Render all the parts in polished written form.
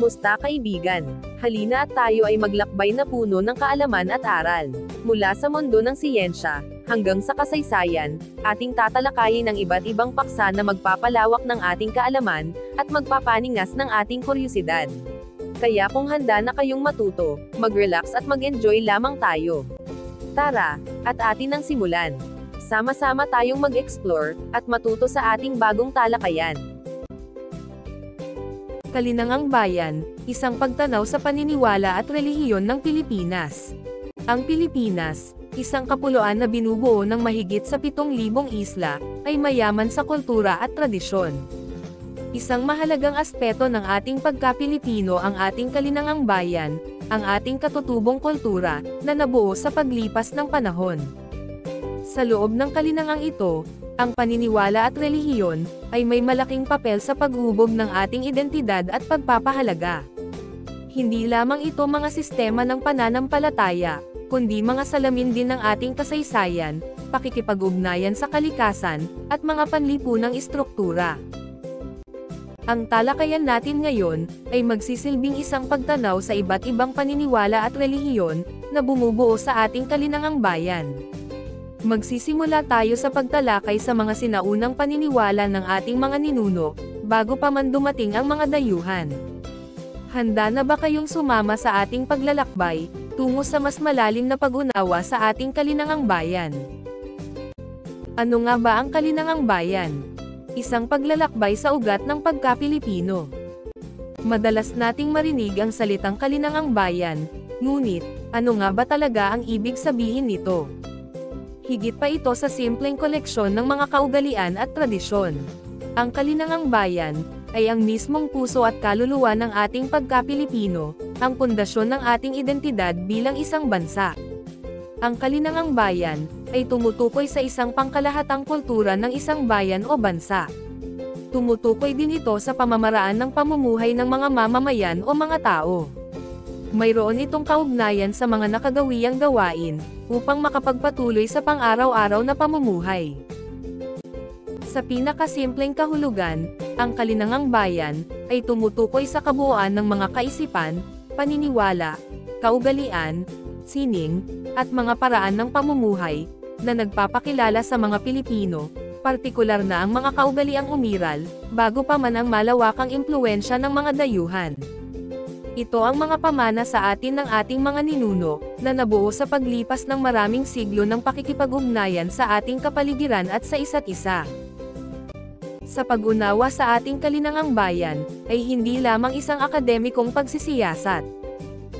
Kamusta kaibigan? Halina at tayo ay maglakbay na puno ng kaalaman at aral. Mula sa mundo ng siyensya, hanggang sa kasaysayan, ating tatalakayin ang iba't ibang paksa na magpapalawak ng ating kaalaman, at magpapaningas ng ating kuryusidad. Kaya kung handa na kayong matuto, mag-relax at mag-enjoy lamang tayo. Tara, at atin ang simulan. Sama-sama tayong mag-explore, at matuto sa ating bagong talakayan. Kalinangang Bayan, isang pagtanaw sa paniniwala at relihiyon ng Pilipinas. Ang Pilipinas, isang kapuluan na binubuo ng mahigit sa 7,000 isla, ay mayaman sa kultura at tradisyon. Isang mahalagang aspeto ng ating pagka-Pilipino ang ating kalinangang bayan, ang ating katutubong kultura, na nabuo sa paglipas ng panahon. Sa loob ng kalinangang ito, ang paniniwala at relihiyon, ay may malaking papel sa paghubog ng ating identidad at pagpapahalaga. Hindi lamang ito mga sistema ng pananampalataya, kundi mga salamin din ng ating kasaysayan, pakikipag-ugnayan sa kalikasan, at mga panlipunang istruktura. Ang talakayan natin ngayon, ay magsisilbing isang pagtanaw sa iba't ibang paniniwala at relihiyon, na bumubuo sa ating kalinangang bayan. Magsisimula tayo sa pagtalakay sa mga sinaunang paniniwala ng ating mga ninuno, bago pa man dumating ang mga dayuhan. Handa na ba kayong sumama sa ating paglalakbay, tungo sa mas malalim na pag-unawa sa ating kalinangang bayan? Ano nga ba ang kalinangang bayan? Isang paglalakbay sa ugat ng pagka-Pilipino. Madalas nating marinig ang salitang kalinangang bayan, ngunit, ano nga ba talaga ang ibig sabihin nito? Higit pa ito sa simpleng koleksyon ng mga kaugalian at tradisyon. Ang kalinangang bayan, ay ang mismong puso at kaluluwa ng ating pagka-Pilipino, ang pundasyon ng ating identidad bilang isang bansa. Ang kalinangang bayan, ay tumutukoy sa isang pangkalahatang kultura ng isang bayan o bansa. Tumutukoy din ito sa pamamaraan ng pamumuhay ng mga mamamayan o mga tao. Mayroon itong kaugnayan sa mga nakagawiyang gawain, upang makapagpatuloy sa pang-araw-araw na pamumuhay. Sa pinakasimpleng kahulugan, ang kalinangang bayan, ay tumutukoy sa kabuuan ng mga kaisipan, paniniwala, kaugalian, sining, at mga paraan ng pamumuhay, na nagpapakilala sa mga Pilipino, partikular na ang mga kaugaliang umiral, bago pa man ang malawakang impluwensya ng mga dayuhan. Ito ang mga pamana sa atin ng ating mga ninuno, na nabuo sa paglipas ng maraming siglo ng pakikipag-ugnayan sa ating kapaligiran at sa isa't isa. Sa pag-unawa sa ating kalinangang bayan, ay hindi lamang isang akademikong pagsisiyasat.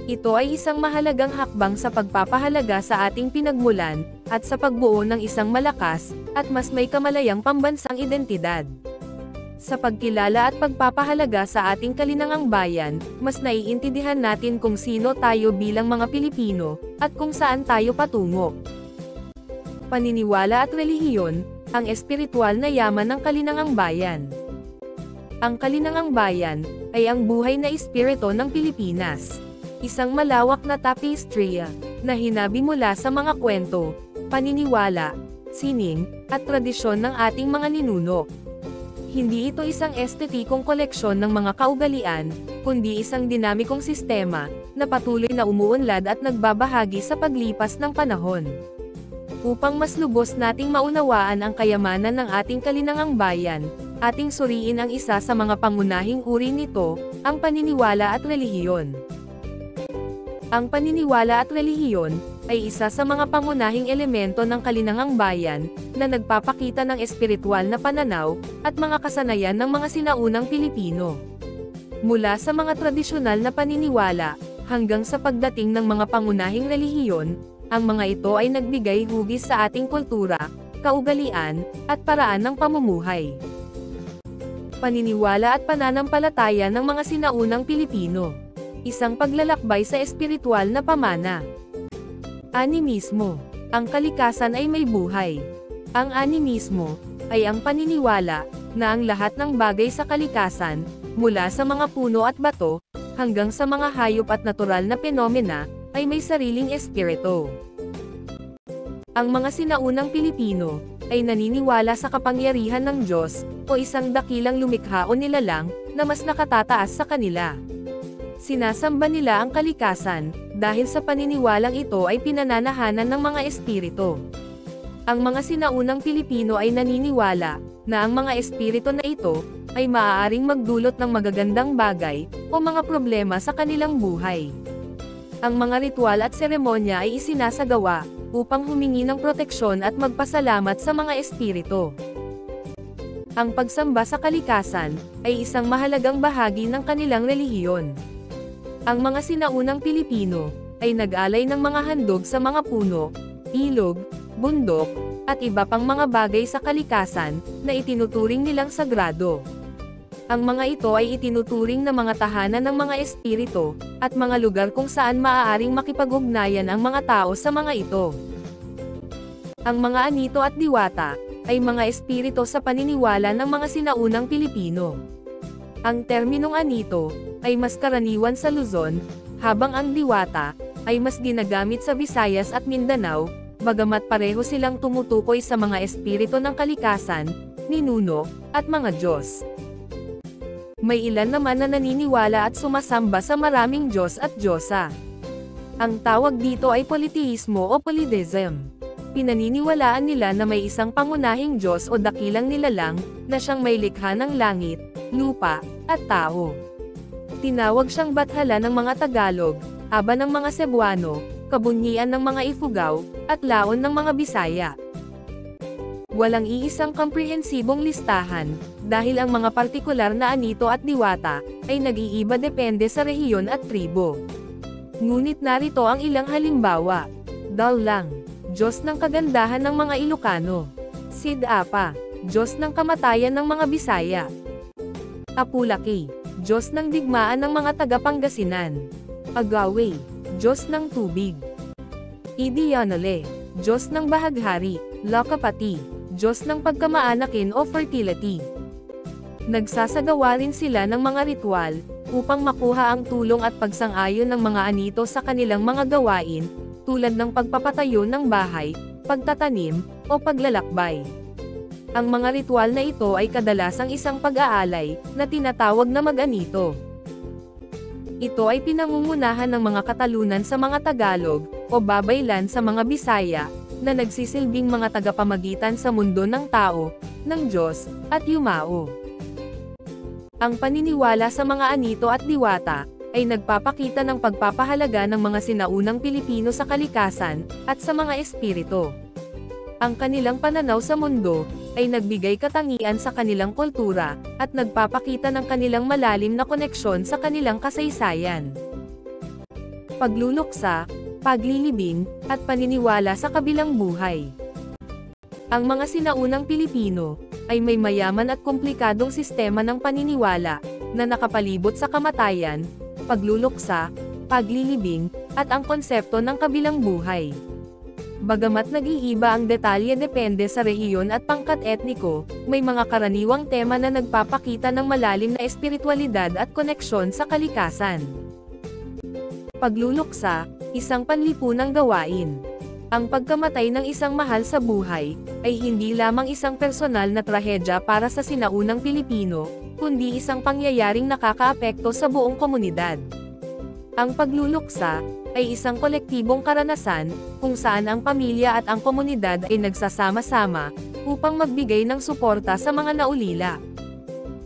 Ito ay isang mahalagang hakbang sa pagpapahalaga sa ating pinagmulan, at sa pagbuo ng isang malakas, at mas may kamalayang pambansang identidad. Sa pagkilala at pagpapahalaga sa ating kalinangang bayan, mas naiintindihan natin kung sino tayo bilang mga Pilipino, at kung saan tayo patungo. Paniniwala at relihiyon, ang espiritual na yaman ng kalinangang bayan. Ang kalinangang bayan, ay ang buhay na espiritu ng Pilipinas. Isang malawak na tapestry, na hinabi mula sa mga kwento, paniniwala, sining, at tradisyon ng ating mga ninuno. Hindi ito isang estetikong koleksyon ng mga kaugalian, kundi isang dinamikong sistema, na patuloy na umuunlad at nagbabahagi sa paglipas ng panahon. Upang mas lubos nating maunawaan ang kayamanan ng ating kalinangang bayan, ating suriin ang isa sa mga pangunahing uri nito, ang paniniwala at relihiyon. Ang paniniwala at relihiyon, ay isa sa mga pangunahing elemento ng kalinangang bayan, na nagpapakita ng espiritual na pananaw, at mga kasanayan ng mga sinaunang Pilipino. Mula sa mga tradisyonal na paniniwala, hanggang sa pagdating ng mga pangunahing relihiyon, ang mga ito ay nagbigay hugis sa ating kultura, kaugalian, at paraan ng pamumuhay. Paniniwala at pananampalataya ng mga sinaunang Pilipino. Isang paglalakbay sa espiritual na pamana. Animismo. Ang kalikasan ay may buhay. Ang animismo, ay ang paniniwala, na ang lahat ng bagay sa kalikasan, mula sa mga puno at bato, hanggang sa mga hayop at natural na penomena, ay may sariling espiritu. Ang mga sinaunang Pilipino, ay naniniwala sa kapangyarihan ng Diyos, o isang dakilang lumikha o nilalang, na mas nakatataas sa kanila. Sinasamba nila ang kalikasan, dahil sa paniniwalang ito ay pinananahanan ng mga espiritu. Ang mga sinaunang Pilipino ay naniniwala na ang mga espiritu na ito ay maaaring magdulot ng magagandang bagay o mga problema sa kanilang buhay. Ang mga ritual at seremonya ay isinasagawa upang humingi ng proteksyon at magpasalamat sa mga espiritu. Ang pagsamba sa kalikasan ay isang mahalagang bahagi ng kanilang relihiyon. Ang mga sinaunang Pilipino ay nag-alay ng mga handog sa mga puno, ilog, bundok, at iba pang mga bagay sa kalikasan na itinuturing nilang sagrado. Ang mga ito ay itinuturing na mga tahanan ng mga espiritu, at mga lugar kung saan maaaring makipag-ugnayan ang mga tao sa mga ito. Ang mga anito at diwata ay mga espiritu sa paniniwala ng mga sinaunang Pilipino. Ang terminong anito ay mas karaniwan sa Luzon, habang ang diwata ay mas ginagamit sa Visayas at Mindanao, bagamat pareho silang tumutukoy sa mga espiritu ng kalikasan, ninuno, at mga Diyos. May ilan naman na naniniwala at sumasamba sa maraming Diyos at Diyosa. Ang tawag dito ay polytheismo o polytheism. Pinaniniwalaan nila na may isang pangunahing Diyos o dakilang nilalang, na siyang may likha ng langit, lupa, at tao. Tinawag siyang bathala ng mga Tagalog, aba ng mga Cebuano, kabunyian ng mga Ifugao, at laon ng mga Bisaya. Walang iisang komprehensibong listahan, dahil ang mga partikular na anito at diwata, ay nag-iiba depende sa rehiyon at tribo. Ngunit narito ang ilang halimbawa. Dallang, Diyos ng kagandahan ng mga Ilocano. Sidapa, Diyos ng kamatayan ng mga Bisaya. Apulaki, Diyos ng digmaan ng mga taga-Pangasinan. Agawe, Diyos ng tubig. Idiyanale, Diyos ng bahaghari. Lakapati, Diyos ng pagkamaanakin o fertility. Nagsasagawa rin sila ng mga ritual, upang makuha ang tulong at pagsang-ayon ng mga anito sa kanilang mga gawain, tulad ng pagpapatayo ng bahay, pagtatanim, o paglalakbay. Ang mga ritual na ito ay kadalasang isang pag-aalay, na tinatawag na mag-anito. Ito ay pinangungunahan ng mga katalunan sa mga Tagalog, o babaylan sa mga Bisaya, na nagsisilbing mga tagapamagitan sa mundo ng tao, ng Diyos, at yumao. Ang paniniwala sa mga anito at diwata, ay nagpapakita ng pagpapahalaga ng mga sinaunang Pilipino sa kalikasan, at sa mga espiritu. Ang kanilang pananaw sa mundo, ay nagbigay katangian sa kanilang kultura, at nagpapakita ng kanilang malalim na koneksyon sa kanilang kasaysayan. Pagluluksa, paglilibing, at paniniwala sa kabilang buhay. Ang mga sinaunang Pilipino, ay may mayaman at komplikadong sistema ng paniniwala, na nakapalibot sa kamatayan, pagluluksa, paglilibing, at ang konsepto ng kabilang buhay. Bagamat nag-iiba ang detalye depende sa rehiyon at pangkat etniko, may mga karaniwang tema na nagpapakita ng malalim na espiritualidad at koneksyon sa kalikasan. Pagluluksa, isang panlipunang gawain. Ang pagkamatay ng isang mahal sa buhay, ay hindi lamang isang personal na trahedya para sa sinaunang Pilipino, kundi isang pangyayaring nakakaapekto sa buong komunidad. Ang pagluluksa, ay isang kolektibong karanasan, kung saan ang pamilya at ang komunidad ay nagsasama-sama, upang magbigay ng suporta sa mga naulila.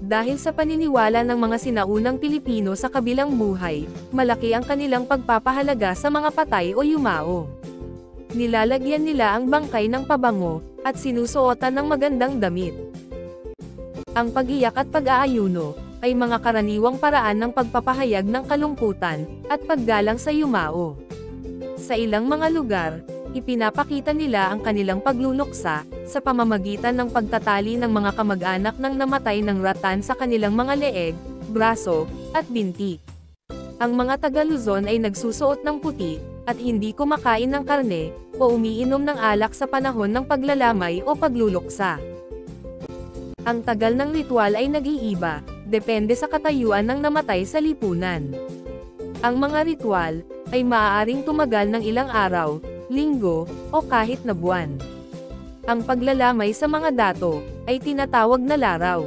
Dahil sa paniniwala ng mga sinaunang Pilipino sa kabilang buhay, malaki ang kanilang pagpapahalaga sa mga patay o yumao. Nilalagyan nila ang bangkay ng pabango, at sinusuotan ng magandang damit. Ang pag-iyak at pag-aayuno, ay mga karaniwang paraan ng pagpapahayag ng kalungkutan, at paggalang sa yumao. Sa ilang mga lugar, ipinapakita nila ang kanilang pagluluksa, sa pamamagitan ng pagtatali ng mga kamag-anak ng namatay ng ratan sa kanilang mga leeg, braso, at binti. Ang mga taga-Luzon ay nagsusuot ng puti, at hindi kumakain ng karne, o umiinom ng alak sa panahon ng paglalamay o pagluluksa. Ang tagal ng ritual ay nag-iiba, depende sa katayuan ng namatay sa lipunan. Ang mga ritual, ay maaaring tumagal ng ilang araw, linggo, o kahit na buwan. Ang paglalamay sa mga dato, ay tinatawag na laraw.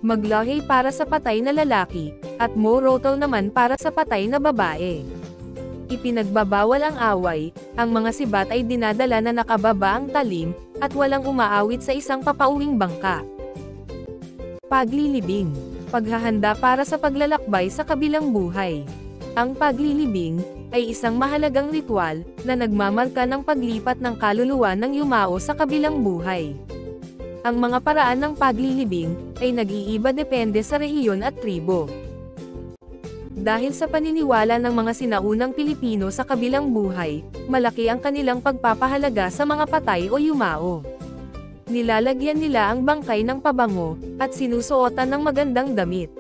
Maglahi para sa patay na lalaki, at Morotal naman para sa patay na babae. Ipinagbabawal ang away, ang mga sibat ay dinadala na nakababa ang talim, at walang umaawit sa isang papauwing bangka. Paglilibing. Paghahanda para sa paglalakbay sa kabilang buhay. Ang paglilibing ay isang mahalagang ritual na nagmamarka ng paglipat ng kaluluwa ng yumao sa kabilang buhay. Ang mga paraan ng paglilibing ay nag-iiba depende sa rehiyon at tribo. Dahil sa paniniwala ng mga sinaunang Pilipino sa kabilang buhay, malaki ang kanilang pagpapahalaga sa mga patay o yumao. Nilalagyan nila ang bangkay ng pabango, at sinusuotan ng magandang damit.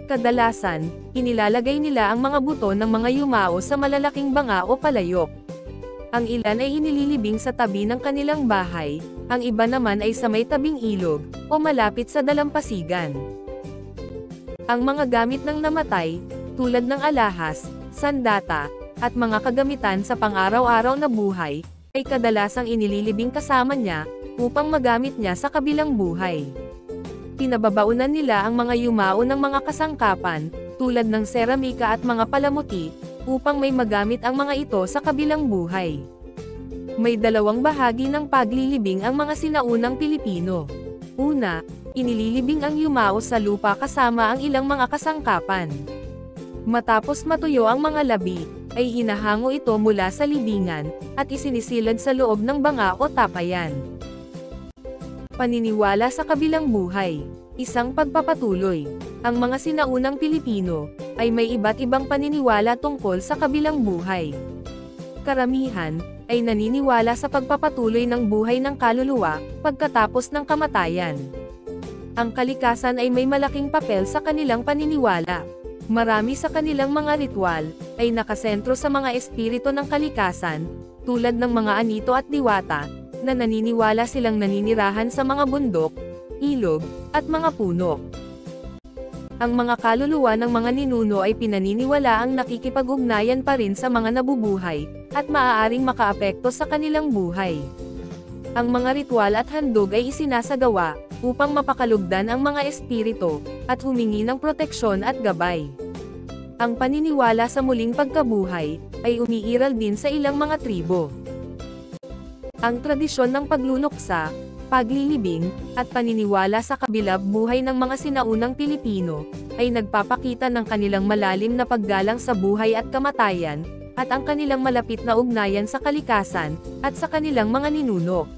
Kadalasan, inilalagay nila ang mga buto ng mga yumao sa malalaking banga o palayok. Ang ilan ay inililibing sa tabi ng kanilang bahay, ang iba naman ay sa may tabing ilog, o malapit sa dalampasigan. Ang mga gamit ng namatay, tulad ng alahas, sandata, at mga kagamitan sa pang-araw-araw na buhay, ay kadalasang inililibing kasama niya, upang magamit niya sa kabilang buhay. Pinababaunan nila ang mga yumao ng mga kasangkapan, tulad ng seramika at mga palamuti, upang may magamit ang mga ito sa kabilang buhay. May dalawang bahagi ng paglilibing ang mga sinaunang Pilipino. Una, inililibing ang yumao sa lupa kasama ang ilang mga kasangkapan. Matapos matuyo ang mga labi, ay hinahango ito mula sa libingan, at isinisilad sa loob ng banga o tapayan. Paniniwala sa kabilang buhay. Isang pagpapatuloy. Ang mga sinaunang Pilipino, ay may iba't ibang paniniwala tungkol sa kabilang buhay. Karamihan, ay naniniwala sa pagpapatuloy ng buhay ng kaluluwa, pagkatapos ng kamatayan. Ang kalikasan ay may malaking papel sa kanilang paniniwala. Marami sa kanilang mga ritual, ay nakasentro sa mga espiritu ng kalikasan, tulad ng mga anito at diwata, na naniniwala silang naninirahan sa mga bundok, ilog, at mga puno. Ang mga kaluluwa ng mga ninuno ay pinaniniwala ang nakikipag-ugnayan pa rin sa mga nabubuhay, at maaaring makaapekto sa kanilang buhay. Ang mga ritual at handog ay isinasagawa, upang mapakalugdan ang mga espiritu, at humingi ng proteksyon at gabay. Ang paniniwala sa muling pagkabuhay, ay umiiral din sa ilang mga tribo. Ang tradisyon ng pagluluksa, paglilibing, at paniniwala sa kabilab buhay ng mga sinaunang Pilipino, ay nagpapakita ng kanilang malalim na paggalang sa buhay at kamatayan, at ang kanilang malapit na ugnayan sa kalikasan, at sa kanilang mga ninuno.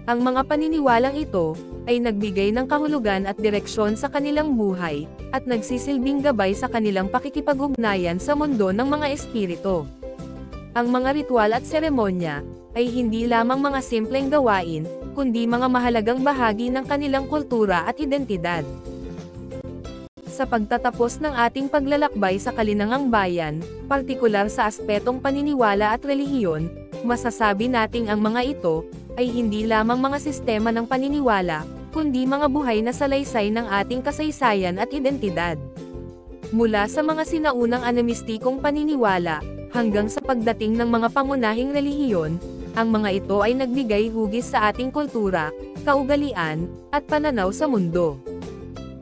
Ang mga paniniwalang ito, ay nagbigay ng kahulugan at direksyon sa kanilang buhay, at nagsisilbing gabay sa kanilang pakikipag-ugnayan sa mundo ng mga espiritu. Ang mga ritual at seremonya, ay hindi lamang mga simpleng gawain, kundi mga mahalagang bahagi ng kanilang kultura at identidad. Sa pagtatapos ng ating paglalakbay sa kalinangang bayan, partikular sa aspetong paniniwala at relihiyon, masasabi nating ang mga ito, ay hindi lamang mga sistema ng paniniwala, kundi mga buhay na salaysay ng ating kasaysayan at identidad. Mula sa mga sinaunang animistikong paniniwala, hanggang sa pagdating ng mga pangunahing relihiyon, ang mga ito ay nagbigay hugis sa ating kultura, kaugalian, at pananaw sa mundo.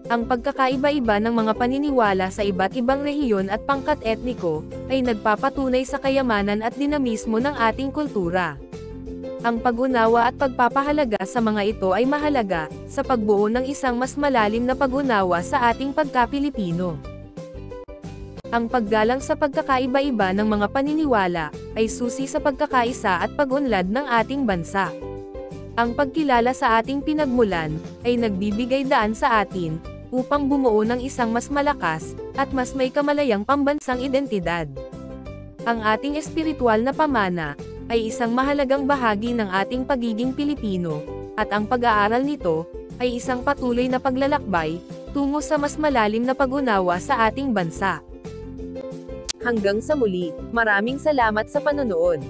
Ang pagkakaiba-iba ng mga paniniwala sa iba't ibang rehiyon at pangkat etniko, ay nagpapatunay sa kayamanan at dinamismo ng ating kultura. Ang pag-unawa at pagpapahalaga sa mga ito ay mahalaga, sa pagbuo ng isang mas malalim na pag-unawa sa ating pagka-Pilipino. Ang paggalang sa pagkakaiba-iba ng mga paniniwala, ay susi sa pagkakaisa at pag-unlad ng ating bansa. Ang pagkilala sa ating pinagmulan, ay nagbibigay daan sa atin, upang bumuo ng isang mas malakas, at mas may kamalayang pambansang identidad. Ang ating espiritual na pamana, ay isang mahalagang bahagi ng ating pagiging Pilipino, at ang pag-aaral nito, ay isang patuloy na paglalakbay, tungo sa mas malalim na pag-unawa sa ating bansa. Hanggang sa muli, maraming salamat sa panonood.